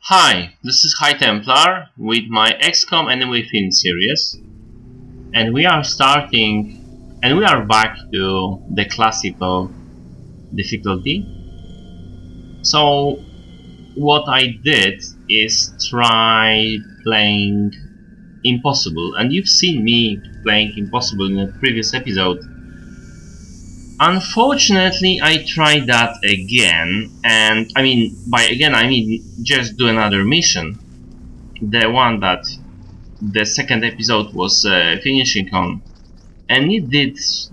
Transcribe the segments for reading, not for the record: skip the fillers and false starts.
Hi, this is High Templar with my XCOM Enemy Within series, and we are back to the classical difficulty. So what I did is try playing Impossible, and you've seen me playing Impossible in a previous episode. Unfortunately, I tried that again, and by again I mean just do another mission. The one that the second episode was finishing on, and it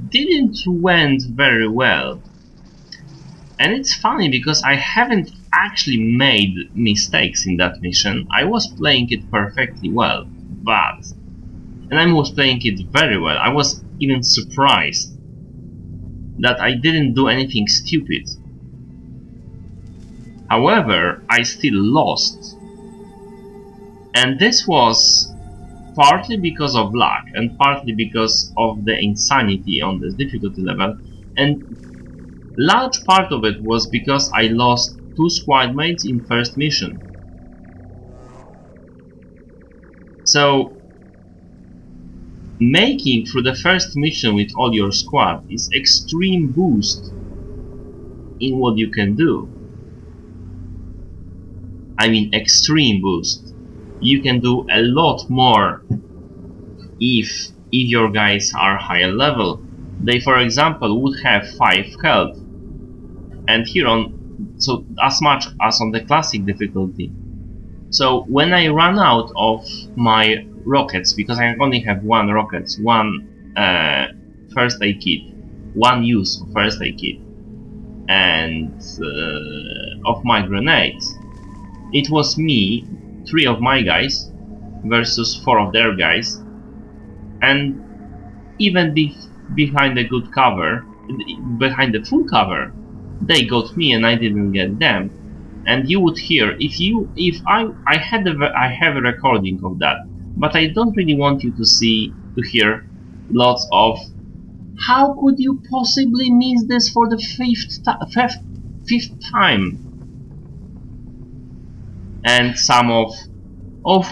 didn't went very well. And it's funny because I haven't actually made mistakes in that mission. I was playing it perfectly well, and I was playing it very well. I was even surprised that I didn't do anything stupid. However, I still lost. And this was partly because of luck and partly because of the insanity on this difficulty level, and large part of it was because I lost 2 squad mates in first mission. So making through the first mission with all your squad is extreme boost in what you can do. I mean extreme boost. You can do a lot more if your guys are higher level. They, for example, would have 5 health, and here on, so as much as on the classic difficulty. So when I run out of my rockets, because I only have 1 rocket, 1 first aid kit, 1 use of first aid kit, and of my grenades, it was me, 3 of my guys versus 4 of their guys, and even behind the good cover, behind the full cover, they got me and I didn't get them. And you would hear, I have a recording of that, but I don't really want you to hear lots of how could you possibly miss this for the fifth time, and some of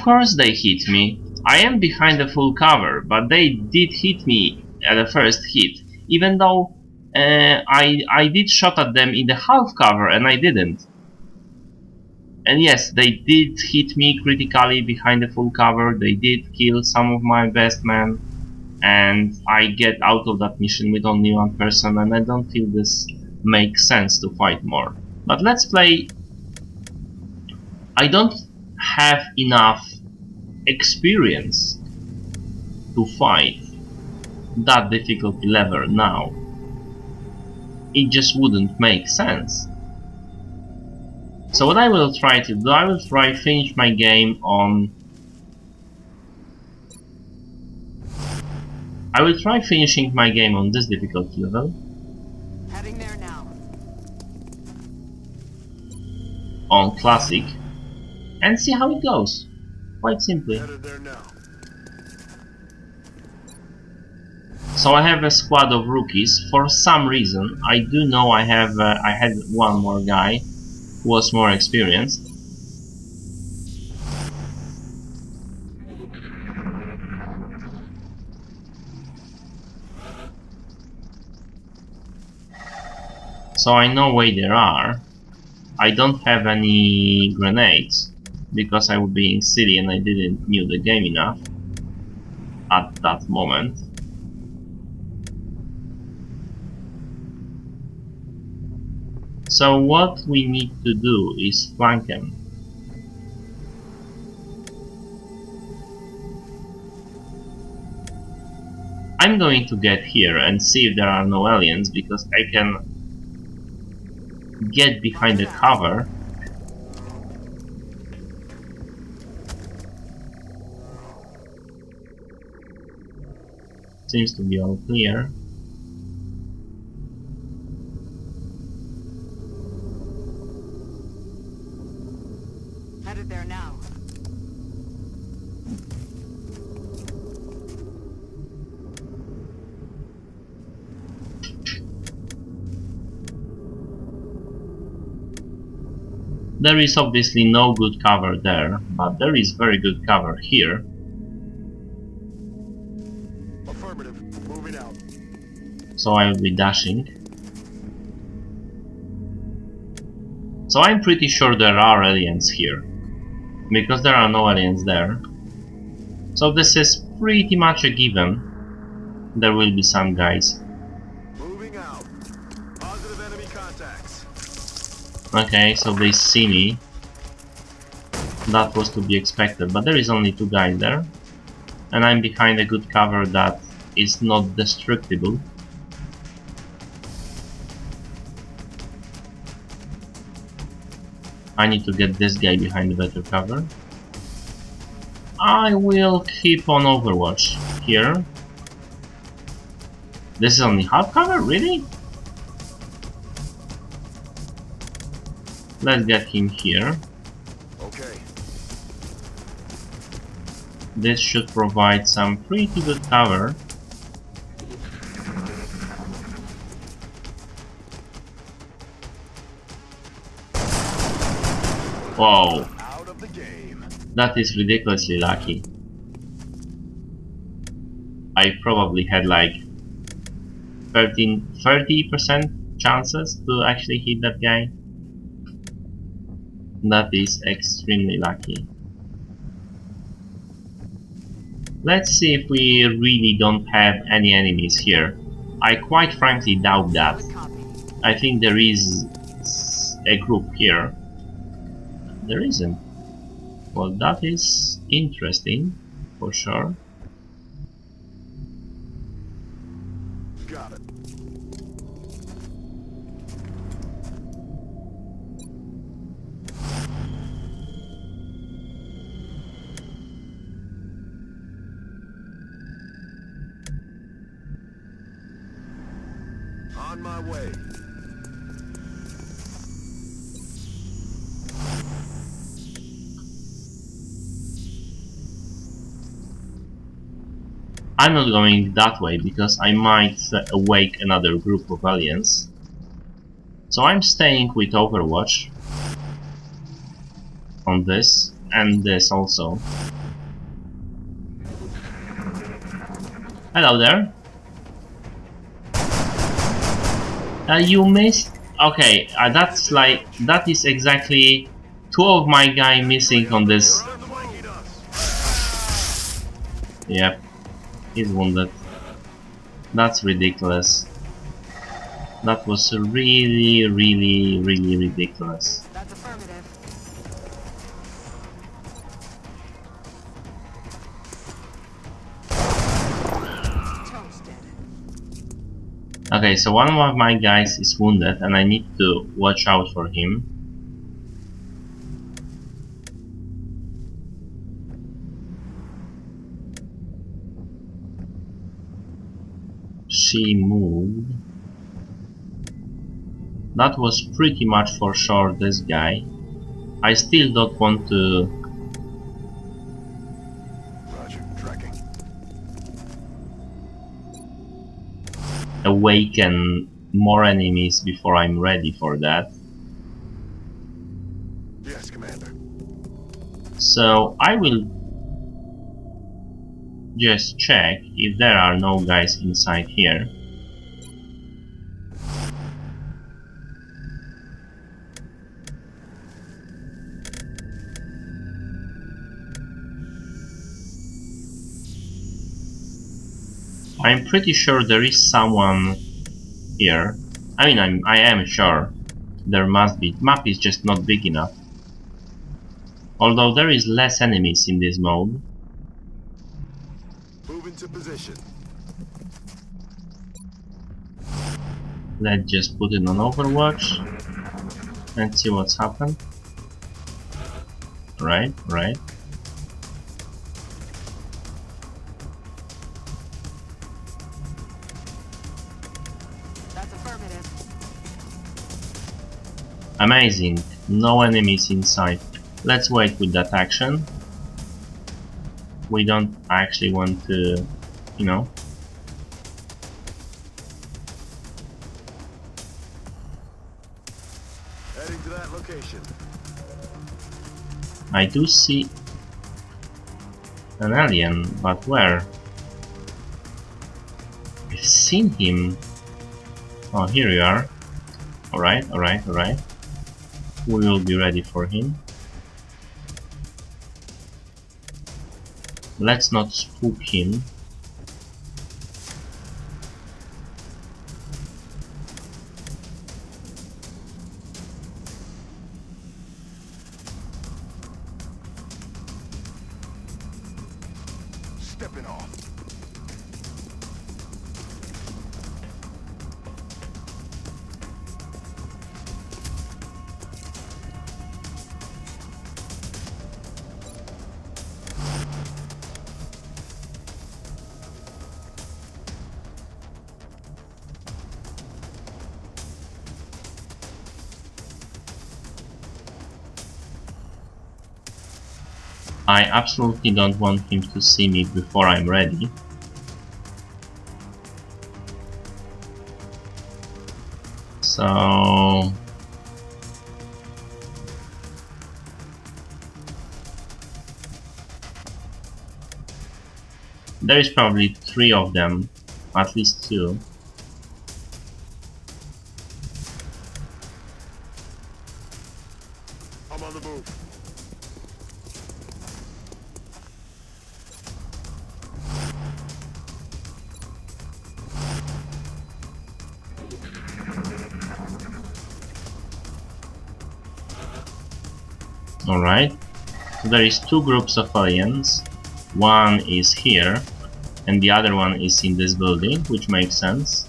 course they hit me. I am behind the full cover, but they did hit me at the first hit, even though I did shot at them in the half cover and I didn't. And yes, they did hit me critically behind the full cover, they did kill some of my best men, and I get out of that mission with only 1 person, and I don't feel this makes sense to fight more. But let's play. I don't have enough experience to fight that difficulty level now. It just wouldn't make sense. So what I will try to do, I will try finish my game on... I will try finishing my game on this difficulty level. Heading there now. On classic. And see how it goes. Quite simply. Headed there now. So I have a squad of rookies. For some reason, I do know I had 1 more guy who was more experienced. So I know where they are. I don't have any grenades because I was being silly and I didn't knew the game enough at that moment. So what we need to do is flank them. I'm going to get here and see if there are no aliens, because I can get behind the cover. Seems to be all clear. Headed there now. There is obviously no good cover there, but there is very good cover here. Affirmative. Moving out. So I will be dashing. So I'm pretty sure there are aliens here, because there are no aliens there. So this is pretty much a given. There will be some guys. Moving out. Positive enemy contacts. Okay, so they see me. That was to be expected, but there is only 2 guys there. And I'm behind a good cover that is not destructible. I need to get this guy behind the better cover. I will keep on Overwatch here. This is only half cover? Really? Let's get him here. Okay. This should provide some pretty good cover. Whoa, Out of the game. that is ridiculously lucky. I probably had like 30% chances to actually hit that guy. That is extremely lucky. Let's see if we really don't have any enemies here. I quite frankly doubt that. Copy. I think there is a group here. There isn't. Well, that is interesting, for sure. Got it. On my way. I'm not going that way because I might awake another group of aliens. So I'm staying with Overwatch on this and this also. Hello there. You missed? Okay, that's like, that is exactly 2 of my guy missing on this. Run the blanket us. Yep, he's wounded. That's ridiculous. That was really ridiculous. That's affirmative. Toasted. Okay, so one of my guys is wounded and I need to watch out for him. She moved. That was pretty much for sure this guy. I still don't want to Roger. Tracking. awaken more enemies before I'm ready for that. Yes, Commander. So I will just check if there are no guys inside here. I'm pretty sure there is someone here. I mean, I am sure there must be. Map is just not big enough. Although there is less enemies in this mode. Move into position. Let's just put it on Overwatch and see what's happened. Right. That's affirmative. Amazing. No enemies inside. Let's wait with that action. We don't actually want to, you know. Heading to that location. I do see an alien, but where? I've seen him. Oh, here you are. Alright, alright, alright. We will be ready for him. Let's not spook him. Stepping off. I absolutely don't want him to see me before I'm ready. So... there is probably 3 of them, at least 2. I'm on the move. Alright, so there is 2 groups of aliens. One is here, and the other one is in this building, which makes sense.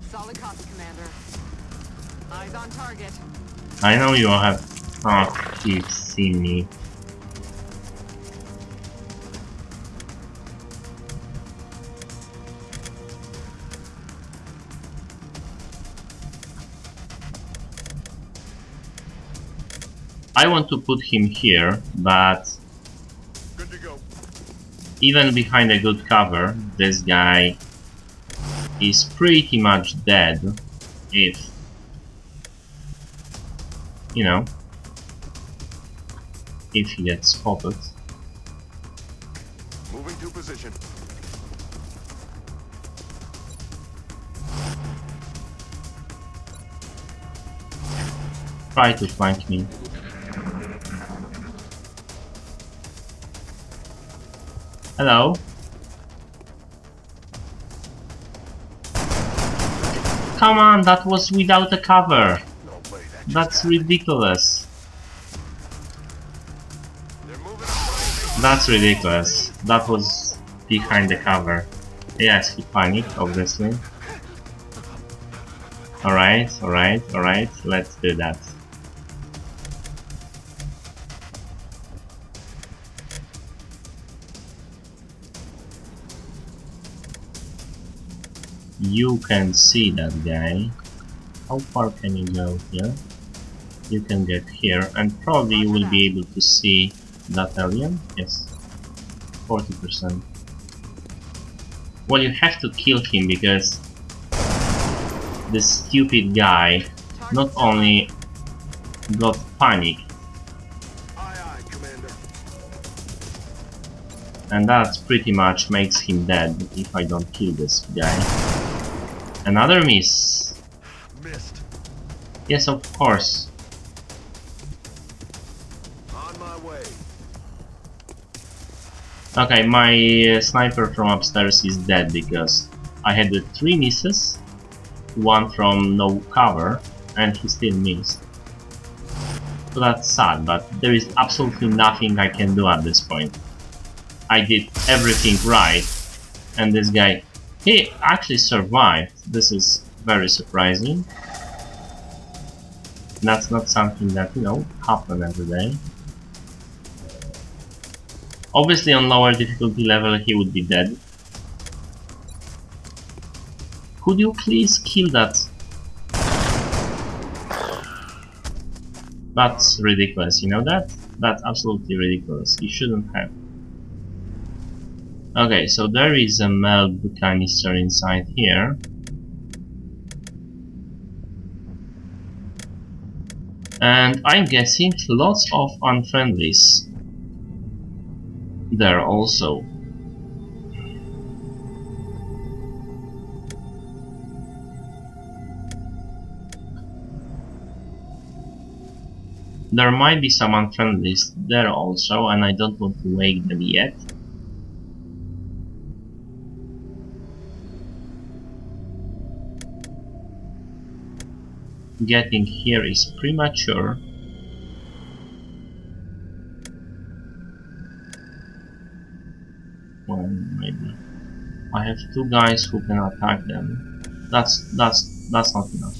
Solid copy, Commander. Eyes on target. I know you all have... oh, you've seen me. I want to put him here, but Good to go. even behind a good cover, this guy is pretty much dead if, you know, if he gets spotted. Moving to position. Try to flank me. Hello? Come on, that was without a cover. No way, that just That's happened. ridiculous. They're moving up. That's ridiculous. That was behind the cover. Yes, he panicked, obviously. Alright, alright, alright, let's do that. You can see that guy. How far can you go here? You can get here, and probably you will be able to see that alien. Yes, 40%. Well, you have to kill him because this stupid guy not only got panicked, Aye, aye, Commander. and that pretty much makes him dead if I don't kill this guy. Another miss. Missed. Yes, of course. On my way. Okay, my sniper from upstairs is dead because I had 3 misses, 1 from no cover, and he still missed. So that's sad, but there is absolutely nothing I can do at this point. I did everything right, and this guy, he actually survived. This is very surprising. That's not something that, you know, happens every day. Obviously on lower difficulty level he would be dead. Could you please kill that? That's ridiculous, you know that? That's absolutely ridiculous. You shouldn't have. Okay, so there is a milk canister inside here. And I'm guessing lots of unfriendlies there also. There might be some unfriendlies there also, and I don't want to wake them yet. Getting here is premature. Well, maybe. I have two guys who can attack them. That's not enough.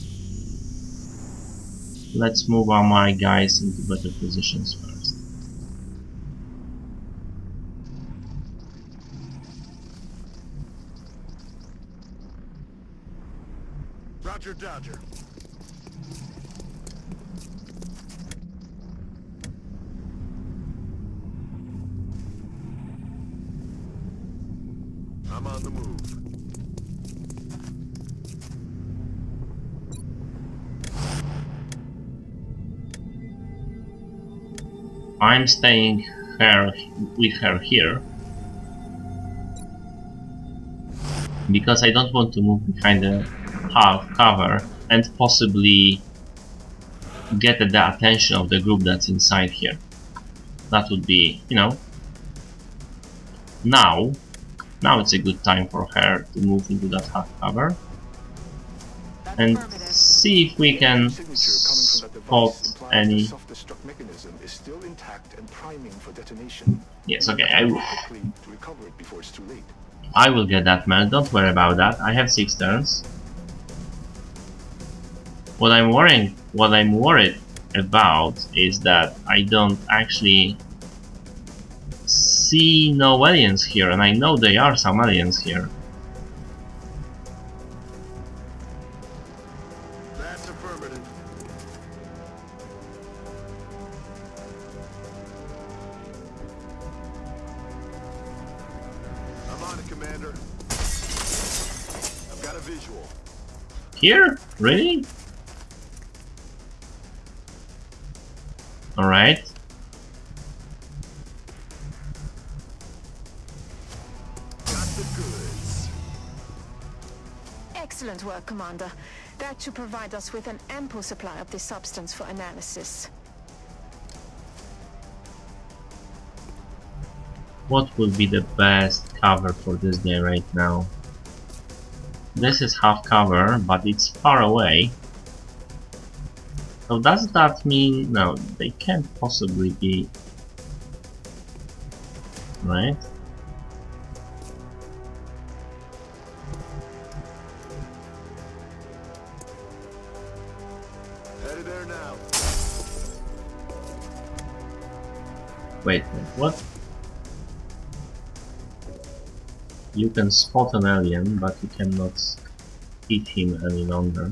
Let's move my guys into better positions first. Roger, Dodger. I'm on the move. I'm staying with her here because I don't want to move behind the half cover and possibly get the attention of the group that's inside here. That would be, you know, now it's a good time for her to move into that half cover and see if we can spot any. Yes, okay, I will get that man, don't worry about that. I have 6 turns. What I'm worried about is that I don't actually see no aliens here, and I know there are some aliens here. That's affirmative. I'm on it, Commander. I've got a visual. Here? Really? Alright. Got the goods. Excellent work, Commander. That should provide us with an ample supply of this substance for analysis. What would be the best cover for this guy right now? This is half cover, but it's far away. So does that mean... no, they can't possibly be... right? Headed there now. Wait, what? You can spot an alien, but you cannot hit him any longer.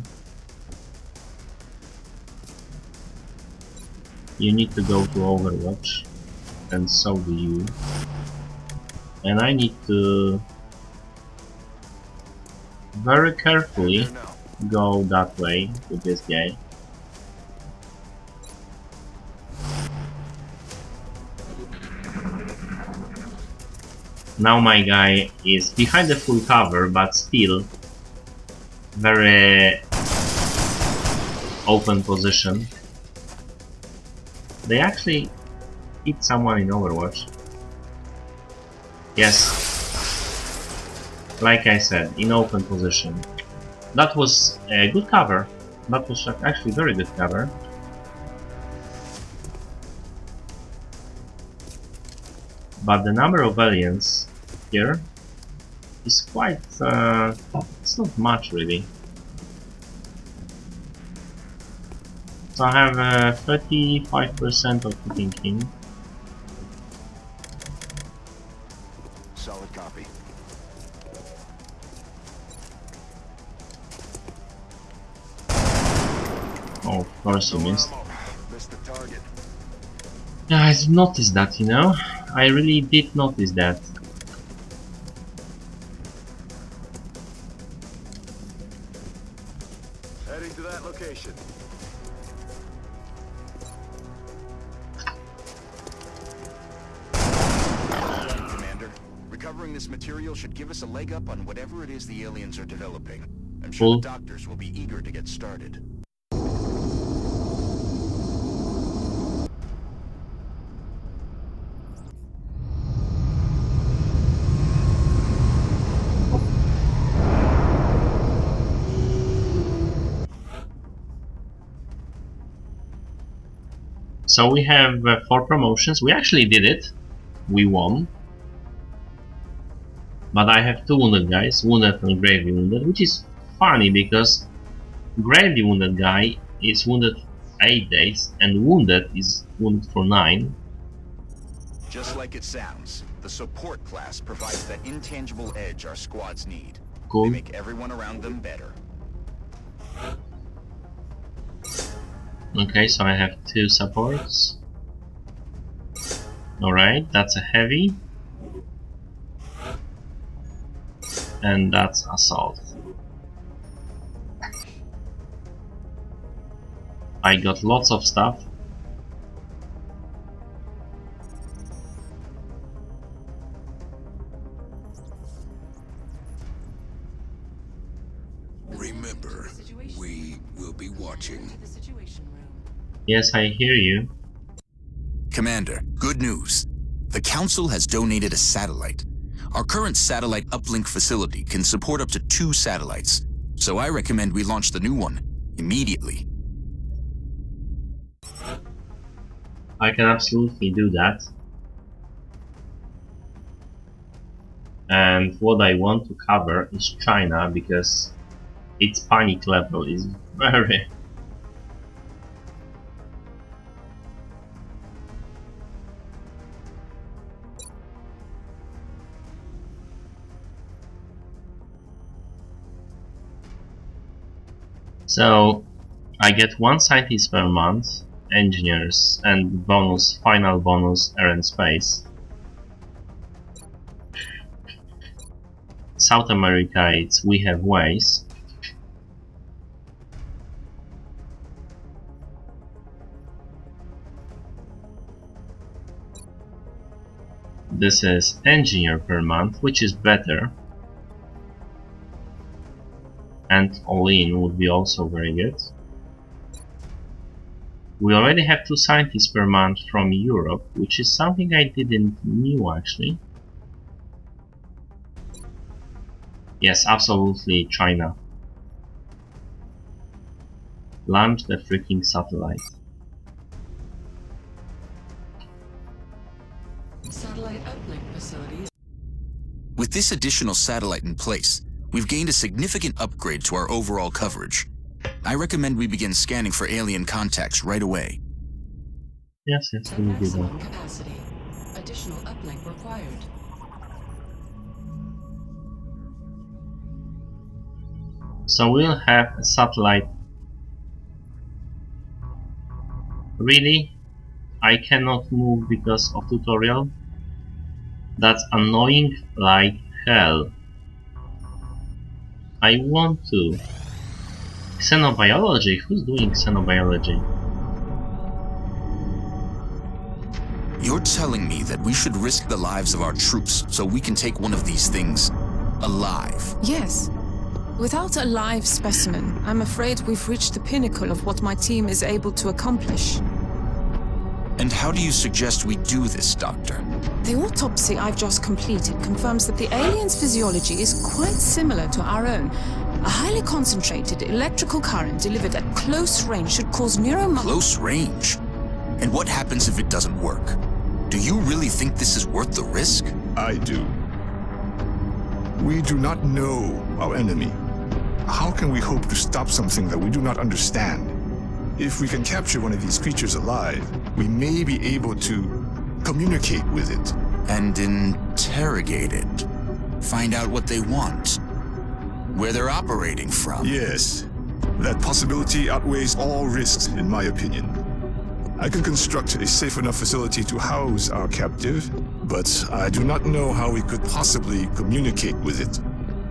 You need to go to Overwatch, and so do you. And I need to very carefully go that way with this guy. Now my guy is behind the full cover, but still very open position. They actually hit someone in Overwatch. Yes. Like I said, in open position. That was a good cover. That was actually very good cover. But the number of aliens here is quite... it's not much really. So I have 35% of hitting him. Solid copy. Oh, of course you missed. Missed the target. Yeah, I noticed that, you know. I really did notice that. Heading to that location. Commander, recovering this material should give us a leg up on whatever it is the aliens are developing. I'm sure Cool. the doctors will be eager to get started. So we have 4 promotions. We actually did it. We won. But I have 2 wounded guys, wounded and gravely wounded, which is funny because gravely wounded guy is wounded 8 days and wounded is wounded for 9. Just like it sounds, the support class provides that intangible edge our squads need. Cool. They make everyone around them better. Okay, so I have 2 supports. Alright, that's a heavy. And that's assault. I got lots of stuff. Remember, we will be watching. To the situation room. Yes, I hear you. Commander, good news. The Council has donated a satellite. Our current satellite uplink facility can support up to 2 satellites, so I recommend we launch the new one immediately. I can absolutely do that. And what I want to cover is China because its panic level is very... So I get 1 scientist per month, engineers, and bonus, final bonus, air and space. South America, it's we have ways. This is engineer per month, which is better. And all-in would be also very good. We already have 2 scientists per month from Europe, which is something I didn't know actually. Yes, absolutely, China. Launch the freaking satellite. Satellite uplink facilities. With this additional satellite in place, we've gained a significant upgrade to our overall coverage. I recommend we begin scanning for alien contacts right away. Yes, we will do that. Maximum capacity. Additional uplink required. So we'll have a satellite. Really? I cannot move because of tutorial? That's annoying like hell. I want to. Xenobiology? Who's doing xenobiology? You're telling me that we should risk the lives of our troops so we can take one of these things alive? Yes. Without a live specimen, I'm afraid we've reached the pinnacle of what my team is able to accomplish. And how do you suggest we do this, Doctor? The autopsy I've just completed confirms that the alien's physiology is quite similar to our own. A highly concentrated electrical current delivered at close range should cause Close range? And what happens if it doesn't work? Do you really think this is worth the risk? I do. We do not know our enemy. How can we hope to stop something that we do not understand? If we can capture one of these creatures alive, we may be able to communicate with it. And interrogate it. Find out what they want. Where they're operating from. Yes, that possibility outweighs all risks, in my opinion. I can construct a safe enough facility to house our captive, but I do not know how we could possibly communicate with it.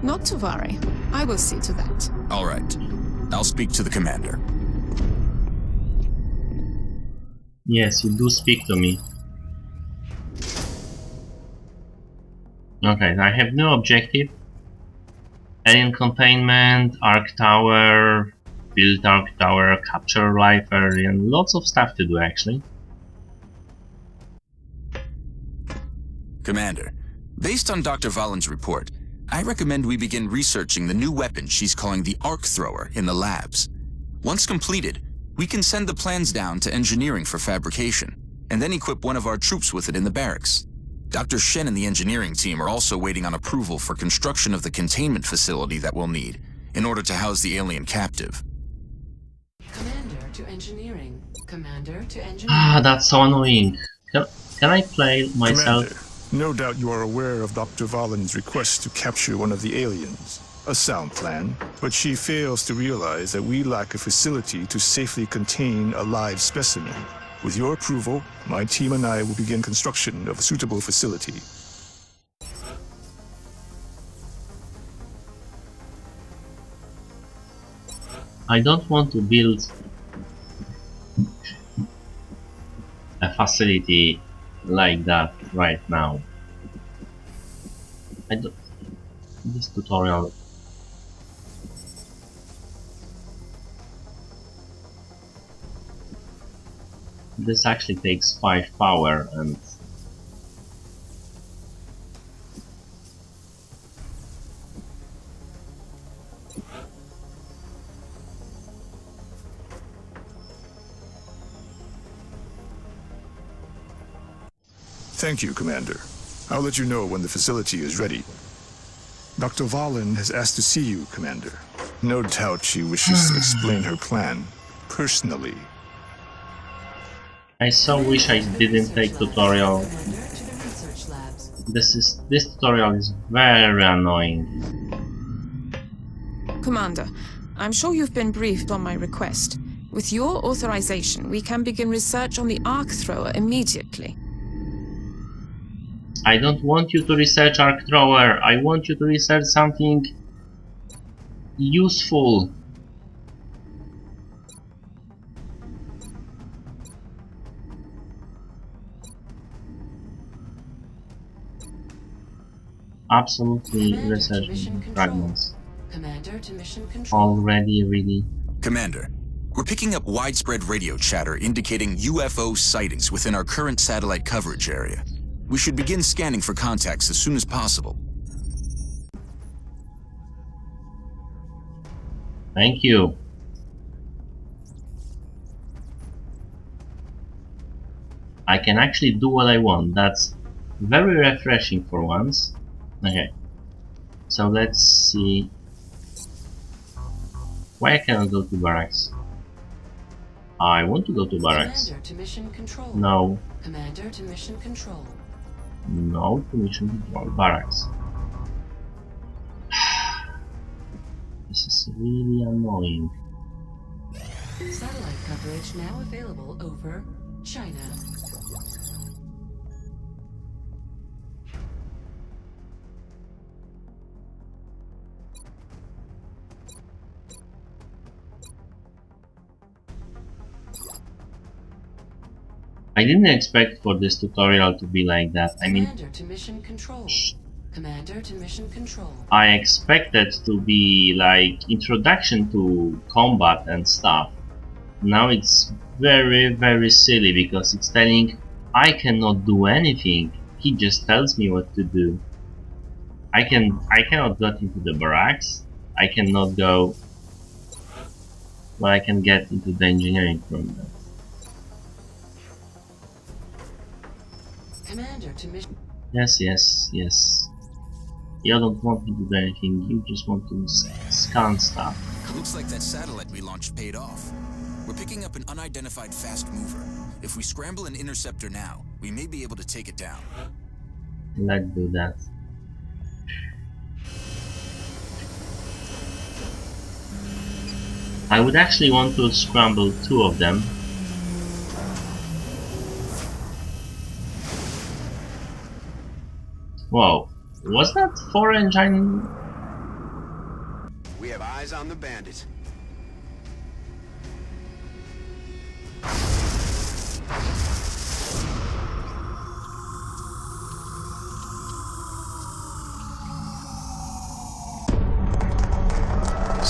Not to worry. I will see to that. All right. I'll speak to the commander. Yes, you do speak to me. Okay, I have no objective. Alien containment, Arc Tower, build Arc Tower, capture Librarian, lots of stuff to do actually. Commander, based on Dr. Valen's report, I recommend we begin researching the new weapon she's calling the Arc Thrower in the labs. Once completed, we can send the plans down to engineering for fabrication, and then equip one of our troops with it in the barracks. Dr. Shen and the engineering team are also waiting on approval for construction of the containment facility that we'll need in order to house the alien captive. Commander to engineering. Commander to engineering. Ah, that's so annoying. Can I play myself? Commander, no doubt you are aware of Dr. Valen's request to capture one of the aliens. A sound plan, but she fails to realize that we lack a facility to safely contain a live specimen. With your approval, my team and I will begin construction of a suitable facility. I don't want to build a facility like that right now. I don't. This tutorial. This actually takes 5 power and Thank you, Commander. I'll let you know when the facility is ready. Dr. Valen has asked to see you, Commander. No doubt she wishes to explain her plan, personally. I so wish I didn't take tutorial. Commander to the research labs. This tutorial is very annoying. Commander, I'm sure you've been briefed on my request. With your authorization, we can begin research on the Arc Thrower immediately. I don't want you to research Arc Thrower. I want you to research something useful. Absolutely Commander to research mission control. fragments. Commander to mission control. Already really. Commander, we're picking up widespread radio chatter indicating UFO sightings within our current satellite coverage area. We should begin scanning for contacts as soon as possible. Thank you. I can actually do what I want. That's very refreshing for once. Okay. So let's see. Why I cannot go to barracks? I want to go to barracks. Commander to mission control. No. Commander to mission control. No to mission control. Barracks. This is really annoying. Satellite coverage now available over China. I didn't expect for this tutorial to be like that. I mean, Commander to mission control. Commander to mission control. I expected to be like introduction to combat and stuff. Now it's very silly because it's telling I cannot do anything. He just tells me what to do. I cannot get into the barracks. I cannot go. Well, I can get into the engineering room. Commander to mission. Yes. You don't want me to do anything. You just want to scan stuff. Looks like that satellite we launched paid off. We're picking up an unidentified fast mover. If we scramble an interceptor now, we may be able to take it down. Let's do that. I would actually want to scramble 2 of them. Whoa, was that 4 engine? We have eyes on the bandit.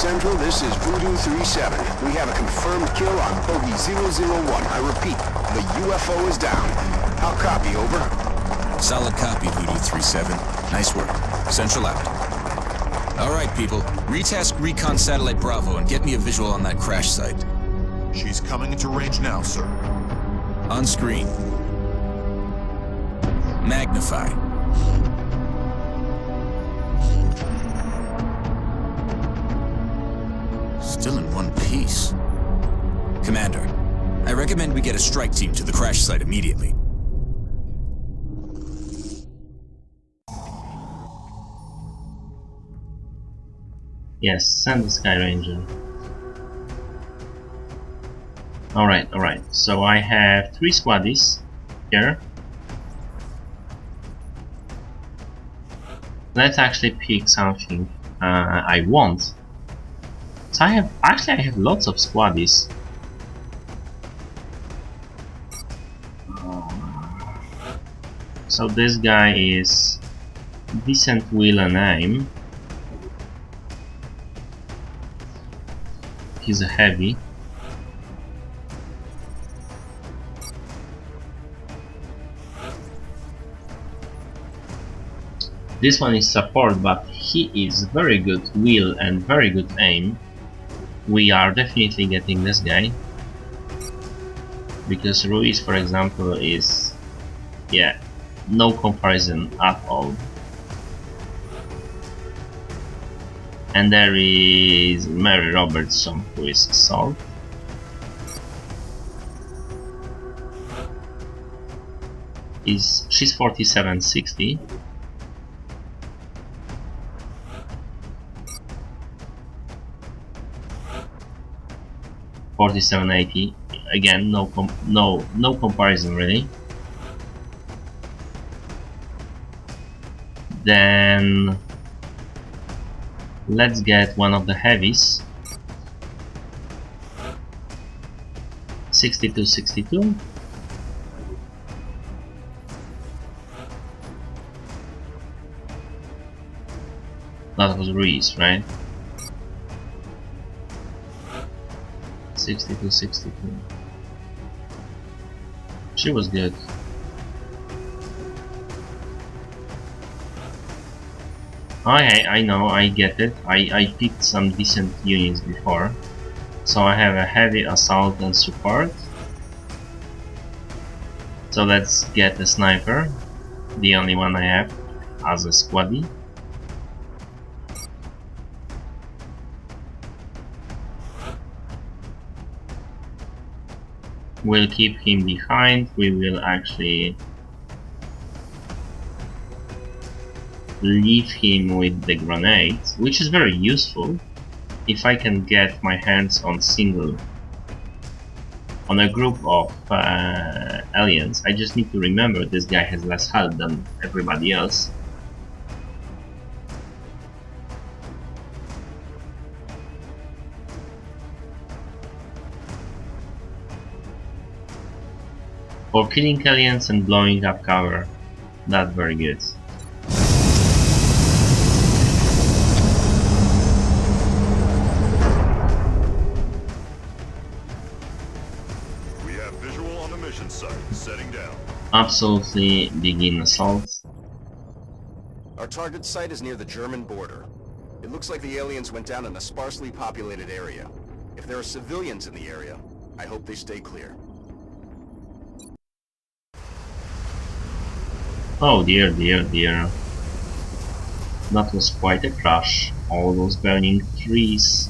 Central, this is Voodoo 3-7. We have a confirmed kill on Bogey 001. I repeat, the UFO is down. I'll copy, over. Solid copy, Voodoo 3-7. Nice work. Central out. All right, people. Retask Recon Satellite Bravo and get me a visual on that crash site. She's coming into range now, sir. On screen. Magnify. Still in one piece. Commander, I recommend we get a strike team to the crash site immediately. Yes, send the Sky Ranger. Alright. So I have 3 squaddies here. Let's actually pick something I want. So I have lots of squaddies. So this guy is decent will and aim. He's a heavy. This one is support, but he is very good will and very good aim. We are definitely getting this guy. Because Ruiz, for example, is... yeah, no comparison at all. And there is Mary Robertson, who is assault. She's 4760. $47.80. Again, no comparison really. Then let's get one of the heavies. 6262. That was Reese, right? 6262. She was good. Okay, I know, I get it. I picked some decent units before. So I have a heavy assault and support. So let's get a sniper. The only one I have as a squaddie. We'll keep him behind. We will actually leave him with the grenades, which is very useful if I can get my hands on a group of aliens. I just need to remember this guy has less health than everybody else. For killing aliens and blowing up cover, that's very good. We have visual on the mission site, setting down. Absolutely begin assault. Our target site is near the German border. It looks like the aliens went down in a sparsely populated area. If there are civilians in the area, I hope they stay clear. Oh dear, dear, dear. That was quite a crash. All those burning trees.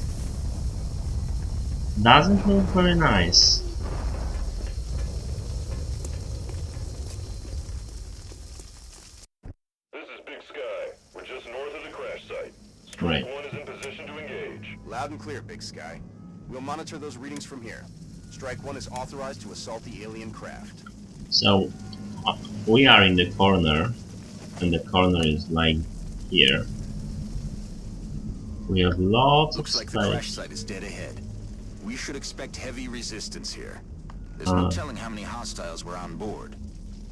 Doesn't look very nice. This is Big Sky. We're just north of the crash site. Right. Strike 1 is in position to engage. Loud and clear, Big Sky. We'll monitor those readings from here. Strike 1 is authorized to assault the alien craft. So we are in the corner, and the corner is like here. We have lots Looks of like the crash site is dead ahead. We should expect heavy resistance here. There's no telling how many hostiles were on board.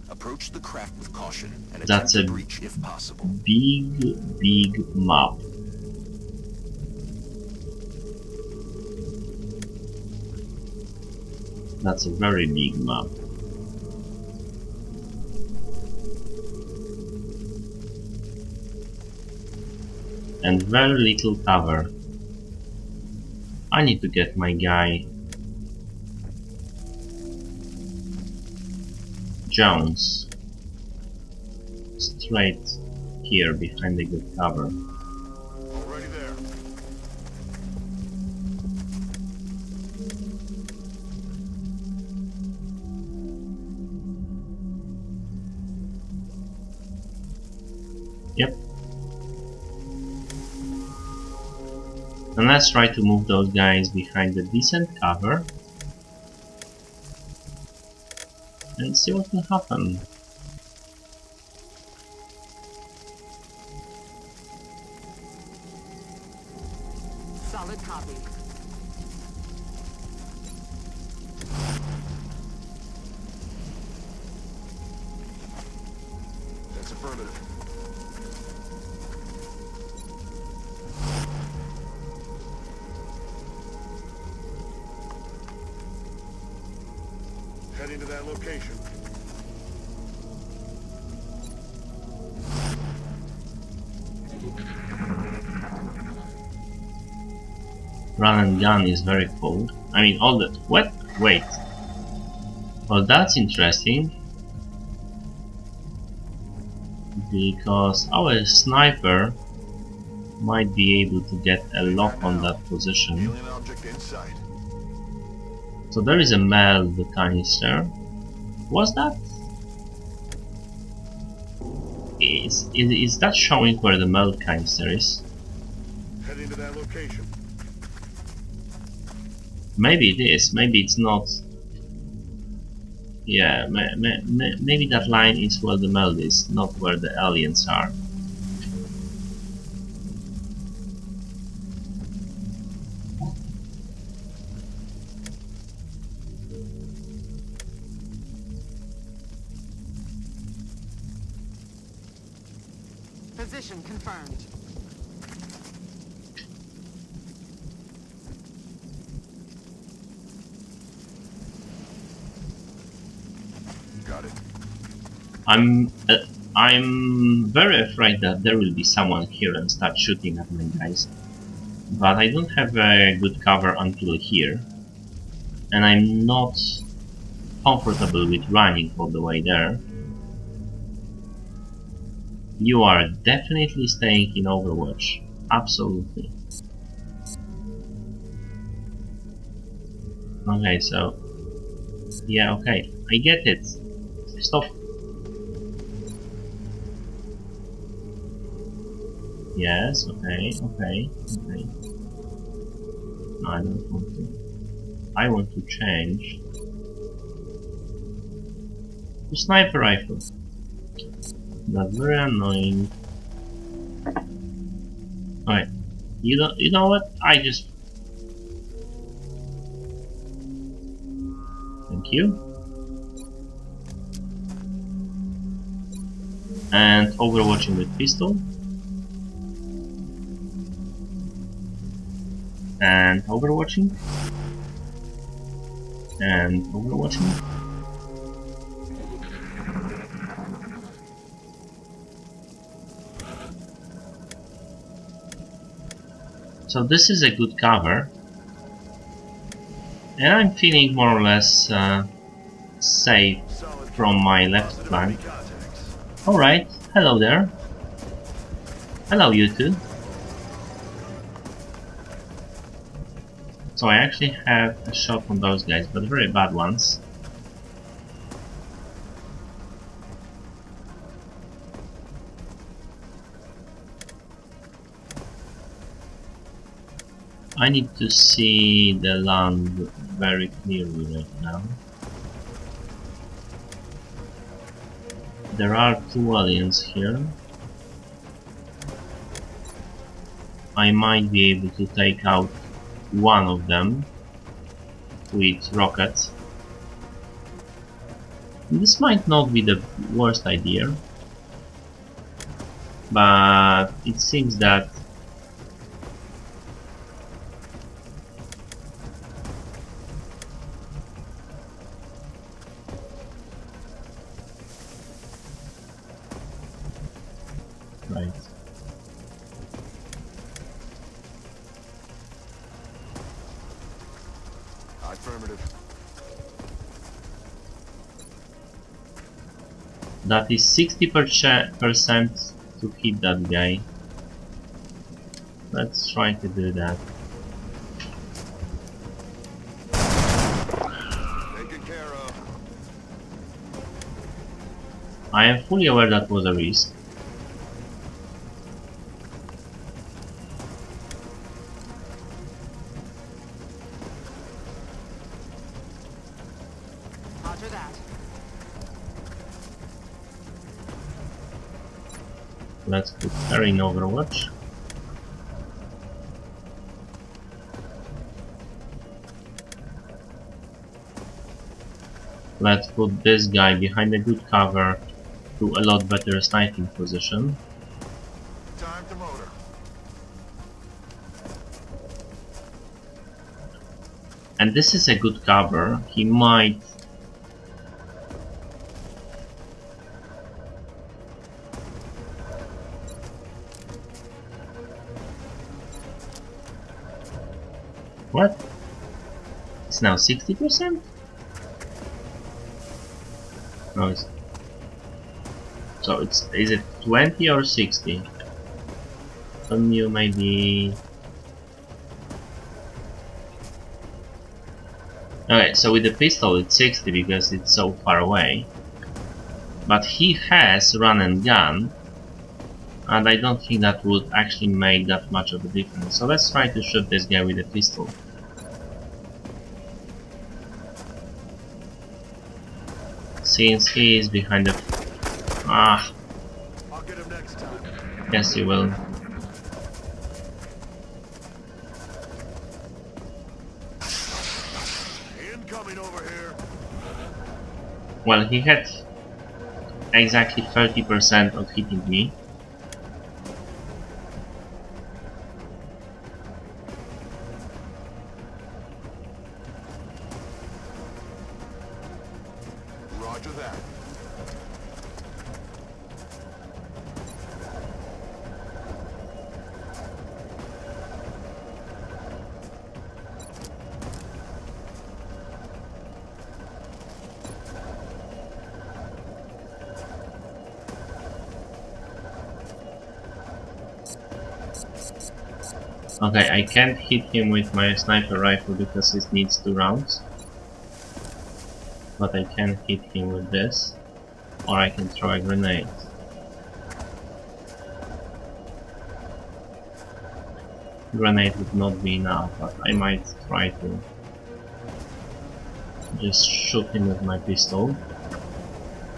Approach the craft with caution and attempt to breach if possible. Big map. That's a very big map. And very little cover. I need to get my guy Jones straight here behind the good cover. Already there. Yep. And let's try to move those guys behind the decent cover and see what can happen. Solid copy. That's affirmative. Heading to that location. Run and gun is very cool. I mean, all the... What? Wait. Well, that's interesting. Because our sniper might be able to get a lock on that position. Alien object in sight. So there is a meld canister. Was that? Is that showing where the meld canister is? Heading to that location. Maybe it is, maybe it's not. Yeah, maybe that line is where the meld is, not where the aliens are. Position confirmed. Got it. I'm very afraid that there will be someone here and start shooting at my guys. But I don't have a good cover until here. And I'm not comfortable with running all the way there. You are definitely staying in Overwatch. Absolutely. Okay, so... Yeah, okay. I get it. Stop. Yes, okay, okay, okay. No, I don't want to. I want to change to sniper rifle. That's very annoying. Alright. You know what? I just... Thank you. And overwatching with pistol. And overwatching. And overwatching. So this is a good cover. And I'm feeling more or less safe from my left flank. Alright, hello there. Hello you two. So I actually have a shot on those guys, but very bad ones. I need to see the land very clearly right now. There are two aliens here. I might be able to take out one of them with rockets. This might not be the worst idea, but it seems that Affirmative. That is 60% to hit that guy. Let's try to do that. Taken care of. I am fully aware that was a risk. Roger that. Let's put her in Overwatch. Let's put this guy behind a good cover to a lot better sniping position. Time to motor. And this is a good cover. He might... What? It's now 60%? No, it's... So it's... Is it 20 or 60? Some you maybe... Okay, so with the pistol it's 60 because it's so far away. But he has run and gun. And I don't think that would actually make that much of a difference. So let's try to shoot this guy with a pistol. Since he is behind the... Ah! I'll get him next time. Yes, you will. Incoming over here. Well, he had exactly 30% of hitting me. Roger that. Okay, I can't hit him with my sniper rifle because it needs 2 rounds. But I can hit him with this. Or I can throw a grenade. Grenade would not be enough, but I might try to just shoot him with my pistol.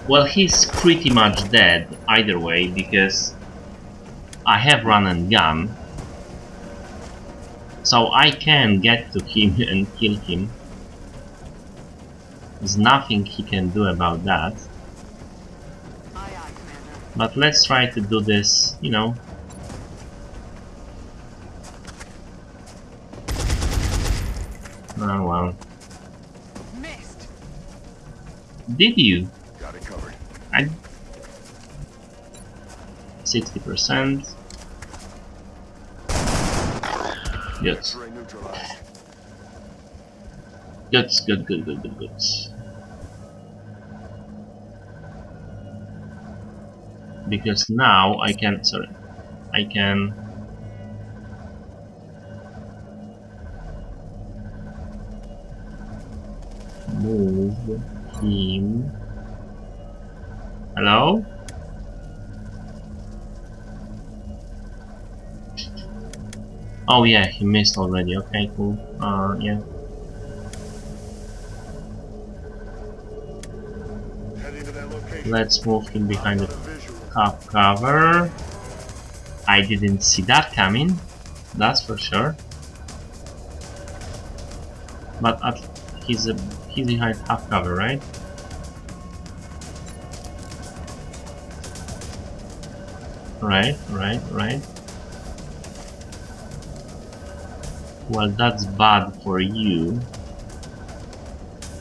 Well, he's pretty much dead either way because I have run and gun. So I can get to him and kill him. There's nothing he can do about that. Aye, aye, Commander. But let's try to do this, you know. Oh well. Missed. Did you? Got it covered. 60%. Good. X-ray neutralized. Good. Because now I can, I can move him. Hello? Oh yeah, he missed already. Okay, cool. Yeah. Heading to that location. Let's move him behind Got the a visual. top cover. I didn't see that coming. That's for sure. But he's behind half cover, right? Right. Well, that's bad for you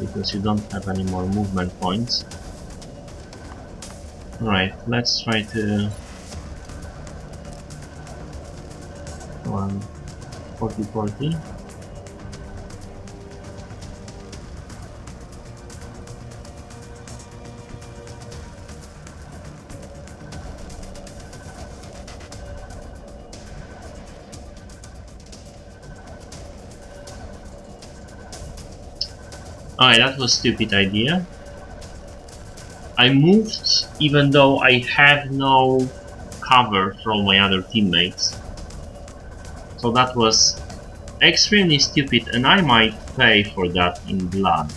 because you don't have any more movement points. Right, let's try to... Come on, 40-40. Alright, that was a stupid idea. I moved even though I had no cover from my other teammates. So that was extremely stupid, and I might pay for that in blood.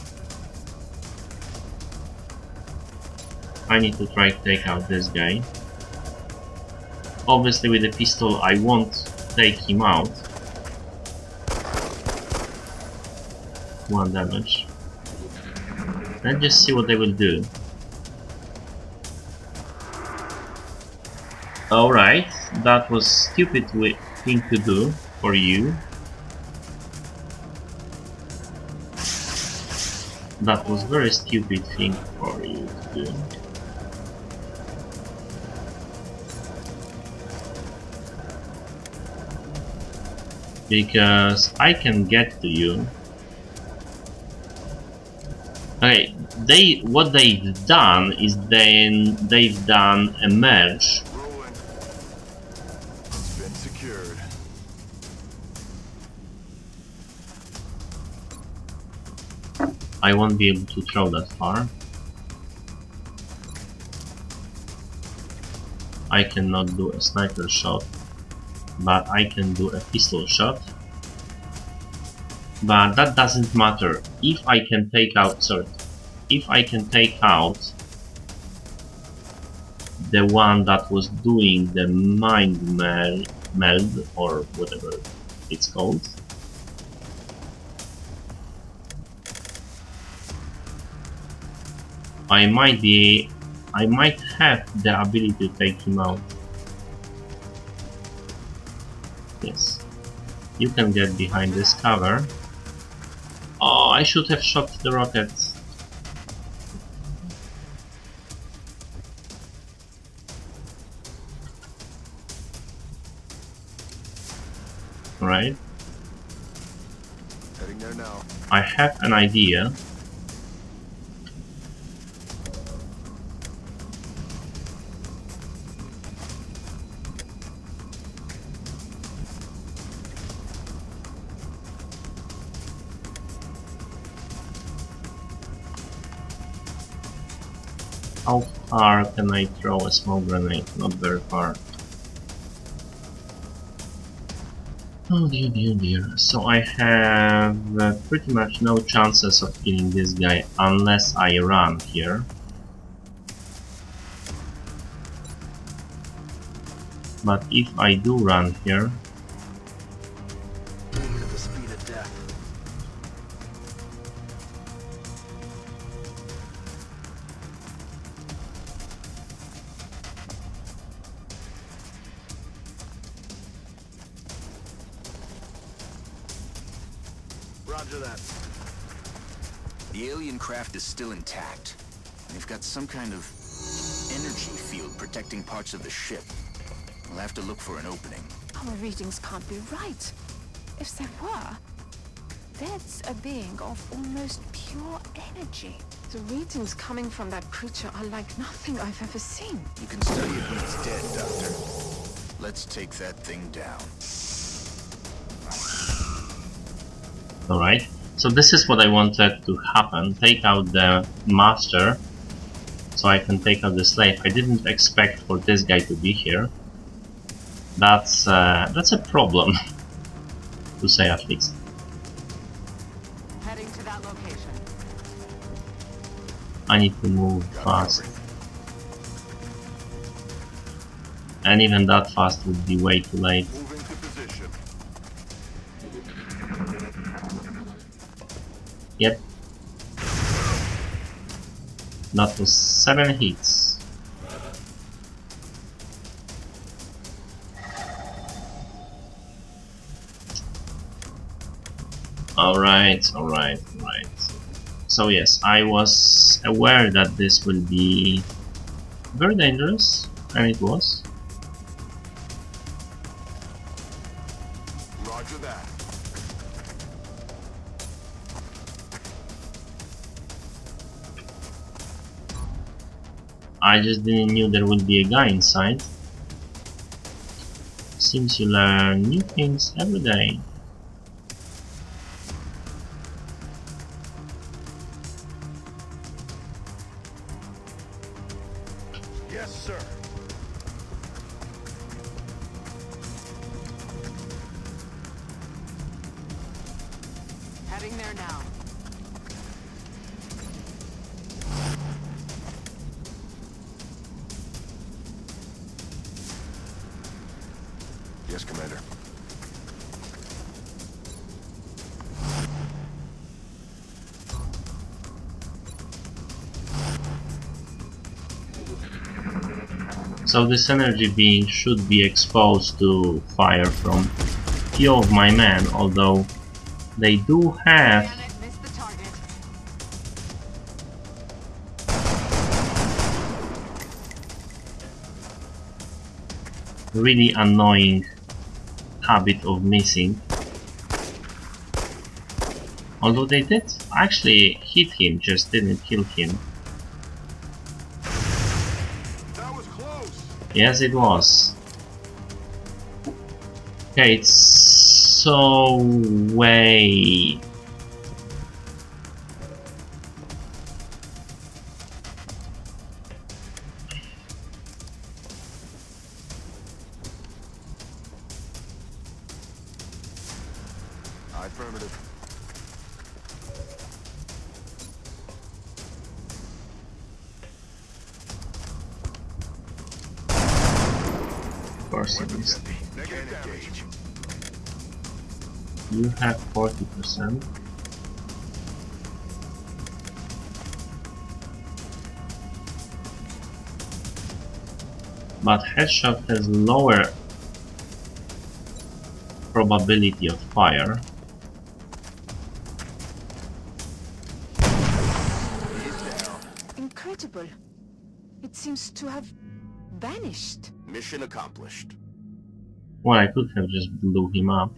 I need to try to take out this guy. Obviously with the pistol I won't take him out. 1 damage. Let's just see what they will do. Alright, that was stupid thing to do for you. That was very stupid thing for you to do. Because I can get to you. Okay, what they've done is they've done a merge. Rolling. It's been secured. I won't be able to throw that far. I cannot do a sniper shot, but I can do a pistol shot. But that doesn't matter. If I can take out, the one that was doing the mind meld or whatever it's called, I might have the ability to take him out. Yes, you can get behind this cover. Oh, I should have shot the rockets. Right. Heading there now. I have an idea. How far can I throw a small grenade? Not very far. Oh dear, dear, dear. So I have pretty much no chances of killing this guy unless I run here. But if I do run here, At the speed of death. Roger that. The alien craft is still intact. They've got some kind of energy field protecting parts of the ship. We'll have to look for an opening. Our readings can't be right. If they were, that's a being of almost pure energy. The readings coming from that creature are like nothing I've ever seen. You can study it when it's dead, Doctor. Let's take that thing down. alright. So this is what I wanted to happen. Take out the master so I can take out the slave. I didn't expect for this guy to be here. That's a problem, to say at least. Heading to that location. I need to move fast. And even that fast would be way too late. Moving to position. Yep. That was 7 hits. Alright. So yes, I was aware that this will be very dangerous, and it was. Roger that. I just didn't knew there would be a guy inside. Seems you learn new things every day. Heading there now. Yes, Commander. So this energy being should be exposed to fire from few of my men, although they do have Damn it, missed the target. really annoying habit of missing. Although they did actually hit him, just didn't kill him. That was close. Yes, it was. Okay, it's so way. Affirmative. Of course it is. Negative damage. You have 40%. But headshot has lower probability of fire. Incredible. It seems to have vanished. Mission accomplished. Well, I could have just blew him up.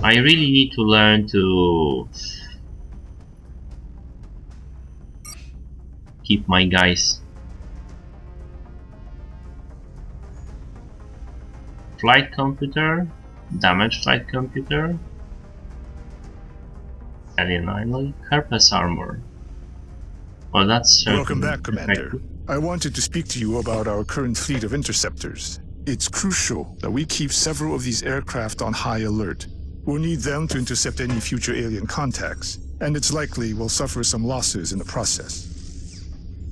I really need to learn to keep my guys. Flight computer, damaged flight computer, alien island, Herpes armor. Well, that's Welcome back, Commander. effective. I wanted to speak to you about our current fleet of interceptors. It's crucial that we keep several of these aircraft on high alert. We'll need them to intercept any future alien contacts, and it's likely we'll suffer some losses in the process.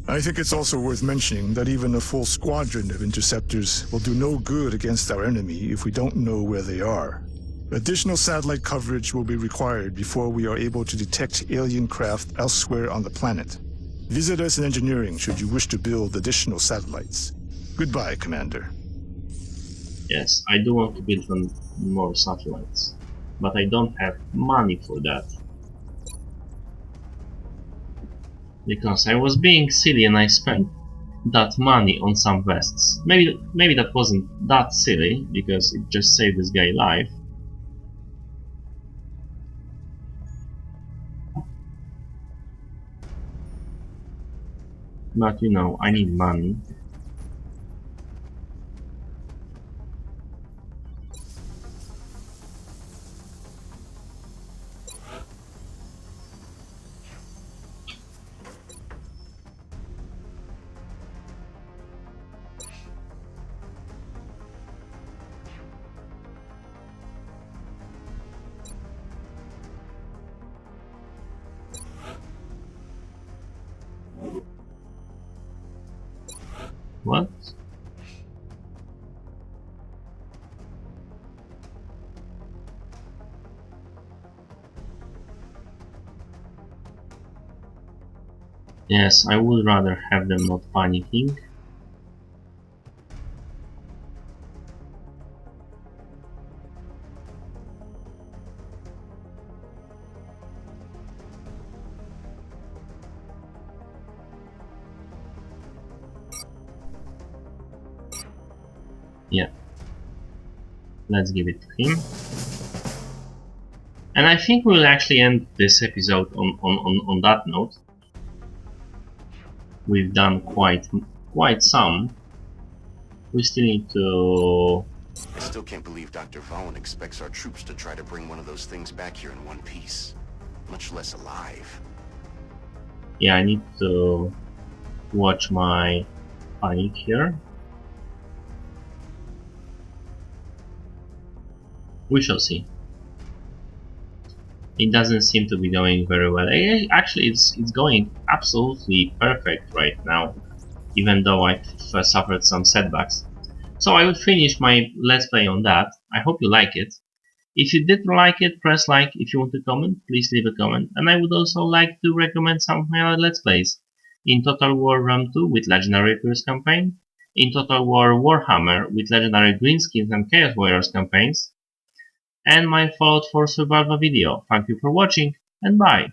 I think it's also worth mentioning that even a full squadron of interceptors will do no good against our enemy if we don't know where they are. Additional satellite coverage will be required before we are able to detect alien craft elsewhere on the planet. Visit us in engineering should you wish to build additional satellites. Goodbye, Commander. Yes, I do want to build more satellites, but I don't have money for that. Because I was being silly and I spent that money on some vests. Maybe that wasn't that silly, because it just saved this guy life. But you know, I need money. What? Yes, I would rather have them not panicking. Yeah, let's give it to him. And I think we'll actually end this episode on that note. We've done quite some. We still need to... I still can't believe Dr. Vaughn expects our troops to try to bring one of those things back here in one piece, much less alive. Yeah, I need to watch my panic here. We shall see. It doesn't seem to be going very well. Actually, it's going absolutely perfect right now, even though I've suffered some setbacks. So I will finish my let's play on that. I hope you like it. If you did like it, press like. If you want to comment, please leave a comment. And I would also like to recommend some of my other let's plays. In Total War Realm 2 with Legendary Pierce campaign, in Total War Warhammer with Legendary Greenskins and Chaos Warriors campaigns, and my Fallout 4 Survival video. Thank you for watching, and bye!